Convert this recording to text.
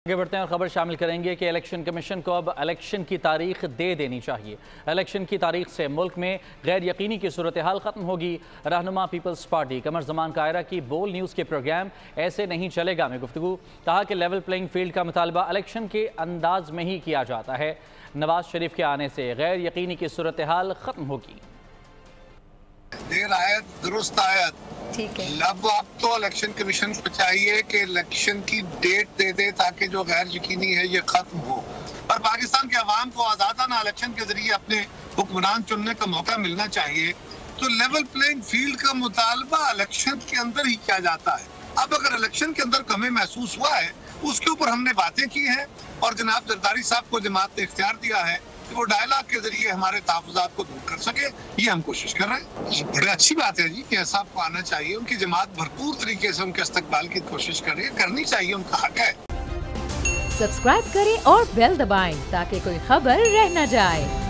आगे बढ़ते हैं और खबर शामिल करेंगे कि इलेक्शन कमीशन को अब इलेक्शन की तारीख दे देनी चाहिए। इलेक्शन की तारीख से मुल्क में गैर यकीनी की सूरत हाल ख़त्म होगी। रहनुमा पीपल्स पार्टी कमर ज़मान कायरा की बोल न्यूज़ के प्रोग्राम ऐसे नहीं चलेगा में गुफ्तगू, कहा कि लेवल प्लेइंग फील्ड का मुतालबा इलेक्शन के अंदाज में ही किया जाता है। नवाज शरीफ के आने से गैर यकीनी की सूरत हाल ख़त्म होगी। देर आयत दुरुस्त आयत, ठीक है। अब तो इलेक्शन कमीशन को चाहिए कि इलेक्शन की डेट दे दे ताकि जो गैर यकीनी है ये खत्म हो और पाकिस्तान के अवाम को आजादाना इलेक्शन के जरिए अपने हुक्मरान चुनने का मौका मिलना चाहिए। तो लेवल प्लेइंग फील्ड का मुतालबा इलेक्शन के अंदर ही किया जाता है। अब अगर इलेक्शन के अंदर कमी महसूस हुआ है उसके ऊपर हमने बातें की हैं और जनाब जरदारी साहब को जमात ने इख्तियार दिया है कि वो डायलॉग के जरिए हमारे तहफ़्फ़ुज़ात को दूर कर सके। ये हम कोशिश कर रहे हैं। बड़ी अच्छी बात है जी कि ऐसा आपको आना चाहिए। उनकी जमात भरपूर तरीके से उनके इस्तकबाल की कोशिश करे, करनी चाहिए, उनका हक है। सब्सक्राइब करें और बेल दबाएं ताकि कोई खबर रह न जाए।